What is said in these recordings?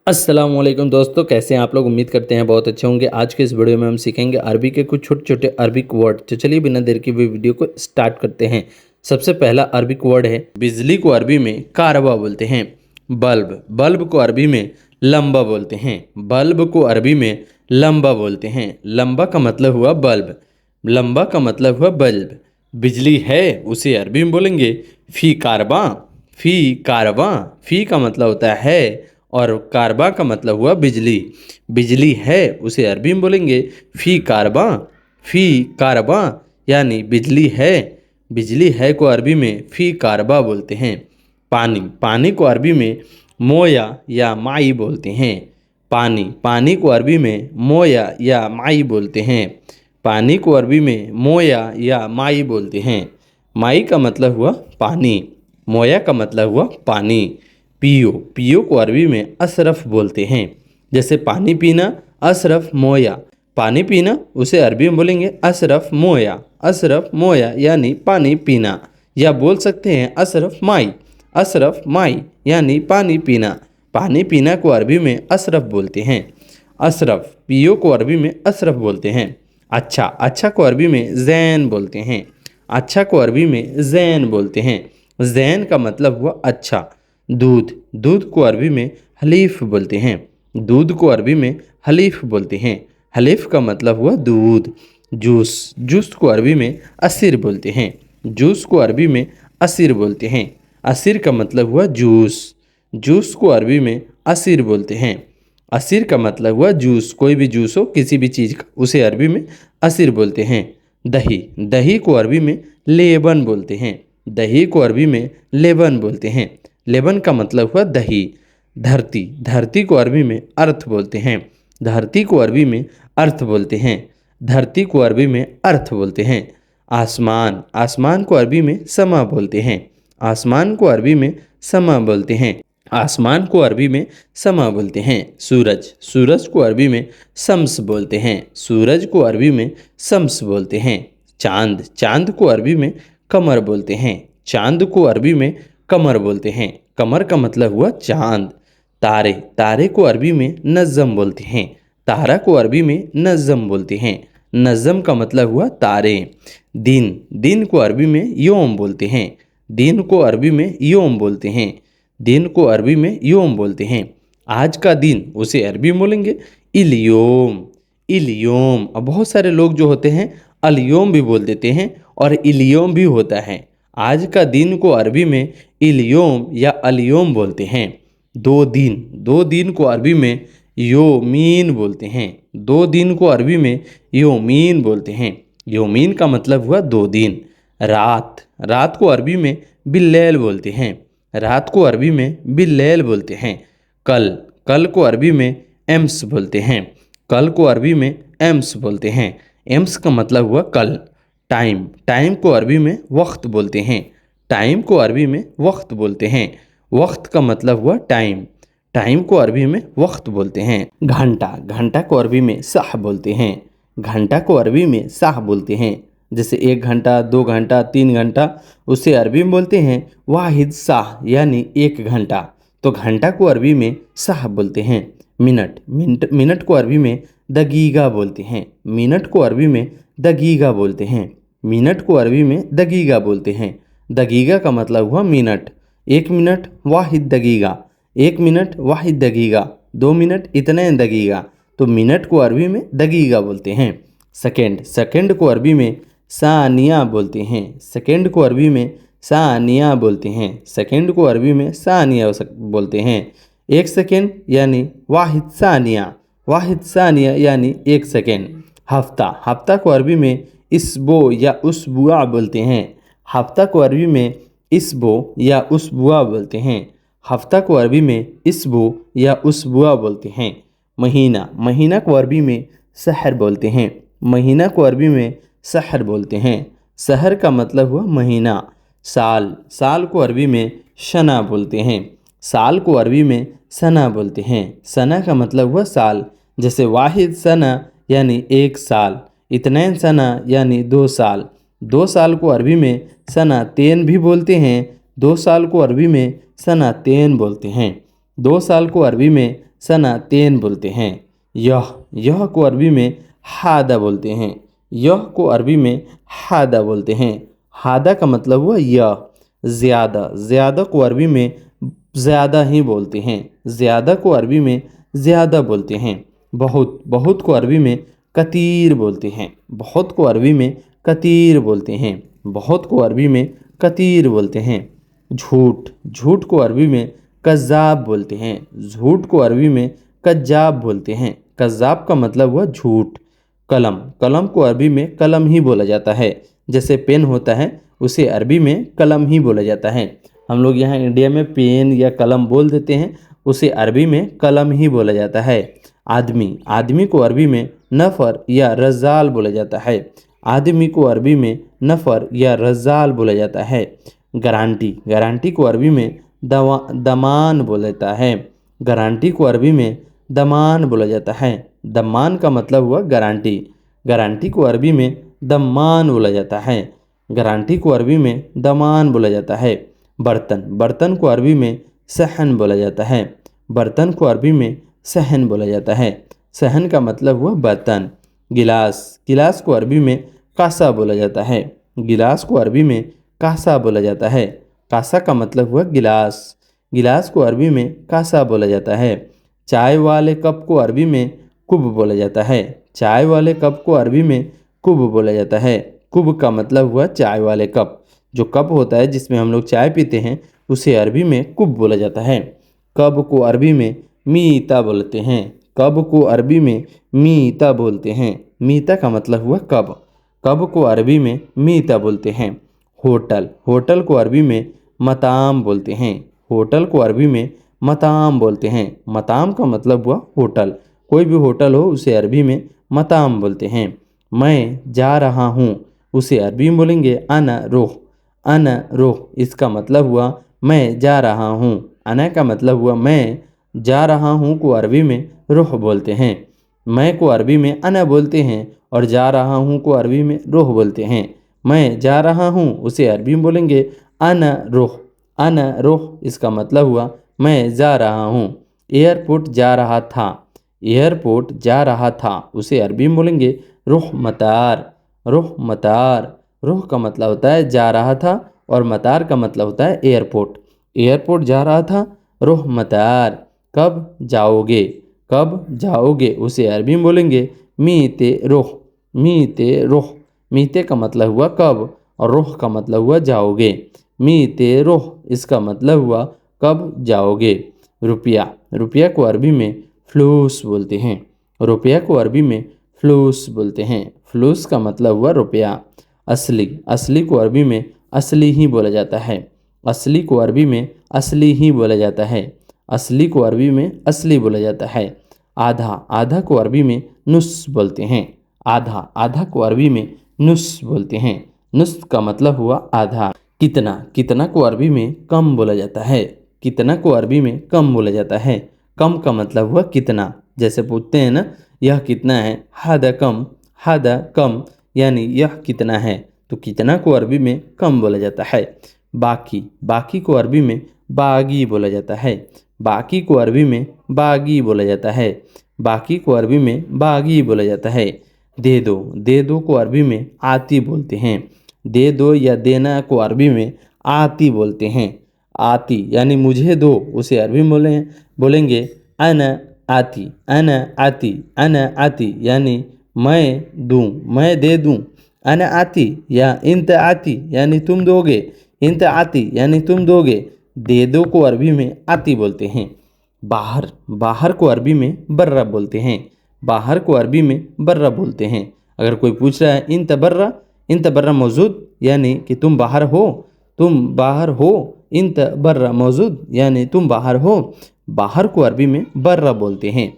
अस्सलामुअलैकुम दोस्तों, कैसे हैं आप लोग। उम्मीद करते हैं बहुत अच्छे होंगे। आज के इस वीडियो में हम सीखेंगे अरबी के कुछ छोटे छोटे अरबिक वर्ड। तो चलिए बिना देर की वीडियो को स्टार्ट करते हैं। सबसे पहला अरबिक वर्ड है बिजली को अरबी में कारवा बोलते हैं। बल्ब, बल्ब को अरबी में लंबा बोलते हैं। बल्ब को अरबी में लंबा बोलते हैं। लंबा का मतलब हुआ बल्ब, लंबा का मतलब हुआ बल्ब। बिजली है उसे अरबी में बोलेंगे फी कारबा। फी कारबा, फी का मतलब होता है और कारबा का मतलब हुआ बिजली। बिजली है उसे अरबी में बोलेंगे फी कारबा। फी कारबा यानी बिजली है। बिजली है को अरबी में फी कारबा बोलते हैं। पानी, पानी को अरबी में मोया या माई बोलते हैं। पानी, पानी को अरबी में मोया या माई बोलते हैं। पानी को अरबी में मोया या माई बोलते हैं। माई का मतलब हुआ पानी, मोया का मतलब हुआ पानी। पियो, पियो को अरबी में अशरफ बोलते हैं। जैसे पानी पीना, अशरफ मोया। पानी पीना उसे अरबी में बोलेंगे अशरफ मोया। अशरफ मोया यानी पानी पीना, या बोल सकते हैं अशरफ माई। अशरफ माई यानी पानी पीना। पानी पीना को अरबी में अशरफ बोलते हैं। अशरफ, पियो को अरबी में अशरफ बोलते हैं। अच्छा, अच्छा को अरबी में जैन बोलते हैं। अच्छा को अरबी में जैन बोलते हैं। जैन का मतलब हुआ अच्छा। दूध, दूध को अरबी में हलीफ बोलते हैं। दूध को अरबी में हलीफ बोलते हैं। हलीफ का मतलब हुआ दूध। जूस, जूस को अरबी में असीर बोलते हैं। जूस को अरबी में असीर बोलते हैं। असीर का मतलब हुआ जूस। जूस को अरबी में असीर बोलते हैं। असीर का मतलब हुआ जूस। कोई भी जूस हो किसी भी चीज़ का, उसे अरबी में असीर बोलते हैं। दही, दही को अरबी में लेबन बोलते हैं। दही को अरबी में लेबन बोलते हैं। लेबन का मतलब हुआ दही। धरती, धरती को अरबी में अर्थ बोलते हैं। धरती को अरबी में अर्थ बोलते हैं। धरती को अरबी में अर्थ बोलते हैं। आसमान, आसमान को अरबी में समा बोलते हैं। आसमान को अरबी में समा बोलते हैं। आसमान को अरबी में समा बोलते हैं। सूरज, सूरज को अरबी में शम्स बोलते हैं। सूरज को अरबी में शम्स बोलते हैं। चांद, चांद को अरबी में कमर बोलते हैं। चांद को अरबी में कमर बोलते हैं। कमर का मतलब हुआ चांद। तारे, तारे को अरबी में नज़्म बोलते हैं। तारा को अरबी में नज़्म बोलते हैं। नज़्म का मतलब हुआ तारे। दिन, दिन को अरबी में योम बोलते हैं। दिन को अरबी में योम बोलते हैं। दिन को अरबी में योम बोलते हैं। आज का दिन उसे अरबी में बोलेंगे इलयोम। इलयोम। अब बहुत सारे लोग जो होते हैं अलयोम भी बोल देते हैं और इलयोम भी होता है। आज का दिन को अरबी में इलयोम या अलयोम बोलते हैं। दो दिन, दो दिन को अरबी में योमीन बोलते हैं। दो दिन को अरबी में योमीन बोलते हैं। योमीन का मतलब हुआ दो दिन। रात, रात को अरबी में बिल्लैल बोलते हैं। रात को अरबी में बिल्लैल बोलते हैं। कल, कल को अरबी में एम्स बोलते हैं। कल को अरबी में एम्स बोलते हैं। एम्स का मतलब हुआ कल। टाइम, टाइम को अरबी में वक्त बोलते हैं। टाइम को अरबी में वक्त बोलते हैं। वक्त का मतलब हुआ टाइम। टाइम को अरबी में वक्त बोलते हैं। घंटा, घंटा को अरबी में साह बोलते हैं। घंटा को अरबी में साह बोलते हैं। जैसे 1 घंटा, 2 घंटा, 3 घंटा, उसे अरबी में बोलते हैं वाहिद साह यानी 1 घंटा। तो घंटा को अरबी में साह बोलते हैं। मिनट, मिनट, मिनट को अरबी में दगीगा बोलते हैं। मिनट को अरबी में दगीगा बोलते हैं। मिनट को अरबी में दगीगा बोलते हैं। दगीगा का मतलब हुआ मिनट। 1 मिनट वाहिद दगीगा। 1 मिनट वाहिद दगीगा। 2 मिनट इतने दगीगा। तो मिनट को अरबी में दगीगा बोलते हैं। सेकंड, सेकंड को अरबी में सानिया बोलते हैं। सेकंड को अरबी में सानिया बोलते हैं। सेकंड को अरबी में सानिया बोलते हैं। 1 सेकंड यानी वाहिद सानिया। वाहिद सानिया यानी 1 सेकंड। हफ्ता, हफ्ता को अरबी में इसबो या उसबुआ बोलते हैं। हफ्ता को अरबी में इसबो या उसबुआ बोलते हैं। हफ्ता को अरबी में इसबो या उसबुआ बोलते हैं। महीना, महीना को अरबी में सहर बोलते हैं। महीना को अरबी में सहर बोलते हैं। सहर का मतलब हुआ महीना। साल, साल को अरबी में शना बोलते हैं। साल को अरबी में सना बोलते हैं। सना का मतलब हुआ साल। जैसे वाहिद सना यानी 1 साल। इतनैन सना यानी 2 साल। 2 साल को अरबी में सना तेन भी बोलते हैं। 2 साल को अरबी में सना तेन बोलते हैं। 2 साल को अरबी में सनातेन बोलते हैं। यह को अरबी में हादा बोलते हैं। यह को अरबी में हादा बोलते हैं। हादा का मतलब हुआ यह। ज़्यादा को अरबी में ज़्यादा ही बोलते हैं। ज़्यादा को अरबी में ज़्यादा बोलते हैं। बहुत को अरबी में कतीर बोलते हैं। बहुत को अरबी में कतीर बोलते हैं। बहुत को अरबी में कतीर बोलते हैं। झूठ को अरबी में कज़्ज़ाब बोलते हैं। झूठ को अरबी में कज़्ज़ाब बोलते हैं। कज़्ज़ाब का मतलब हुआ झूठ। कलम को अरबी में कलम ही बोला जाता है। जैसे पेन होता है उसे अरबी में कलम ही बोला जाता है। हम लोग यहाँ इंडिया में पेन या कलम बोल देते हैं, उसे अरबी में कलम ही बोला जाता है। आदमी को अरबी में नफ़र या रज़ाल बोला जाता है। आदमी को अरबी में नफ़र या रज़ाल बोला जाता है। गारंटी को अरबी में दमान बोला जाता है। गारंटी को अरबी में दमान बोला जाता है। दमान का मतलब हुआ गारंटी। गारंटी को अरबी में दमान बोला जाता है। गारंटी को अरबी में दमान बोला जाता है। बर्तन को अरबी में सहन बोला जाता है। बर्तन को अरबी में सहन बोला जाता है। सहन का मतलब हुआ बर्तन। गिलास को अरबी में कासा बोला जाता है। गिलास को अरबी में कासा बोला जाता है। कासा का मतलब हुआ गिलास। गिलास को अरबी में कासा बोला जाता है। चाय वाले कप को अरबी में कुब बोला जाता है। चाय वाले कप को अरबी में कुब बोला जाता है। कुब का मतलब हुआ चाय वाले कप। जो कप होता है जिसमें हम लोग चाय पीते हैं उसे अरबी में कुब बोला जाता है। कब को अरबी में मीता बोलते हैं। कब को अरबी में मीता बोलते हैं। मीता का मतलब हुआ कब। कब को अरबी में मीता बोलते हैं। होटल को अरबी में मताम बोलते हैं। होटल को अरबी में मताम बोलते हैं। मताम का मतलब हुआ होटल। कोई भी होटल हो उसे अरबी में मताम बोलते हैं। मैं जा रहा हूँ उसे अरबी में बोलेंगे अना रोह। इसका मतलब हुआ मैं जा रहा हूँ। अना का मतलब हुआ मैं, जा रहा हूँ को अरबी में रोह बोलते हैं। मैं को अरबी में अना बोलते हैं और जा रहा हूँ को अरबी में रोह बोलते हैं। मैं जा रहा हूँ उसे अरबी में बोलेंगे अना रोह। इसका मतलब हुआ मैं जा रहा हूँ। एयरपोर्ट जा रहा था। एयरपोर्ट जा रहा था उसे अरबी में बोलेंगे रुह मतार। रुह का मतलब होता है जा रहा था और मतार का मतलब होता है एयरपोर्ट। एयरपोर्ट जा रहा था, रुह मतार। कब जाओगे उसे अरबी में बोलेंगे मीते रोह। मीते का मतलब हुआ कब और रोह का मतलब हुआ जाओगे। मीते रोह इसका मतलब हुआ कब जाओगे। रुपया को अरबी में फ्लूस बोलते हैं। रुपया को अरबी में फ्लूस बोलते हैं। फ्लूस का मतलब हुआ रुपया। असली को अरबी में असली ही बोला जाता है। असली को अरबी में असली ही बोला जाता है। असली को अरबी में असली बोला जाता है। आधा को अरबी में नुस बोलते हैं। आधा को अरबी में नुस बोलते हैं। नुस का मतलब हुआ आधा। कितना को अरबी में कम बोला जाता है। कितना को अरबी में कम बोला जाता है। कम का मतलब हुआ कितना। जैसे पूछते हैं ना यह कितना है, हादा कम यानी यह कितना है, तो कितना को अरबी में कम बोला जाता है। बाकी को अरबी में बागी बोला जाता है। बाकी को अरबी में बागी बोला जाता है। बाकी को अरबी में बागी बोला जाता है। दे दो को अरबी में आती बोलते हैं। दे दो या देना को अरबी में आती बोलते हैं। आती यानी मुझे दो उसे अरबी में बोलेंगे अना आती यानी मैं दूँ, मैं दे दूँ। अना आती या इंत आती यानी तुम दोगे। इंत आती यानी तुम दोगे। दे दो को अरबी में आती बोलते हैं। बाहर को अरबी में बर्रा बोलते हैं। बाहर को अरबी में बर्रा बोलते हैं। अगर कोई पूछ रहा है इंत बर्रा मौजूद यानी कि तुम बाहर हो। इंत बर्रा मौजूद यानी तुम बाहर हो। बाहर को अरबी में बर्रा बोलते हैं।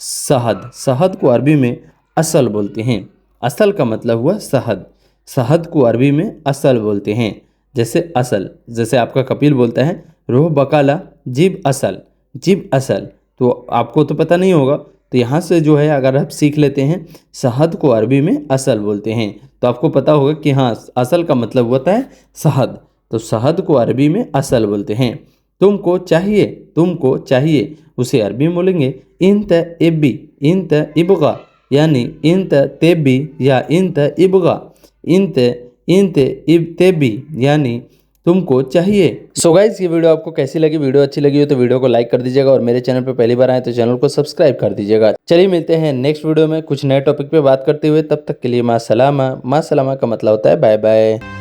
शहद को अरबी में असल बोलते हैं। असल का मतलब हुआ शहद को अरबी में असल बोलते हैं। जैसे आपका कपिल बोलता है रोह बकाला जीब असल, तो आपको तो पता नहीं होगा, तो यहाँ से जो है अगर आप सीख लेते हैं शहद को अरबी में असल बोलते हैं तो आपको पता होगा कि हाँ असल का मतलब होता है शहद, तो शहद को अरबी में असल बोलते हैं। तुमको चाहिए, तुमको चाहिए, उसे अरबी में बोलेंगे इंत इब्बी, इंत इबगा, यानी इंत तेबी या इंत इबगा, इंत इंत इब तेबी यानी तुमको चाहिए। सो गाइस, ये वीडियो आपको कैसी लगी? वीडियो अच्छी लगी हो तो वीडियो को लाइक कर दीजिएगा और मेरे चैनल पर पहली बार आए तो चैनल को सब्सक्राइब कर दीजिएगा। चलिए मिलते हैं नेक्स्ट वीडियो में कुछ नए टॉपिक पे बात करते हुए, तब तक के लिए माँ सलामा। माँ सलामा का मतलब होता है बाय बाय।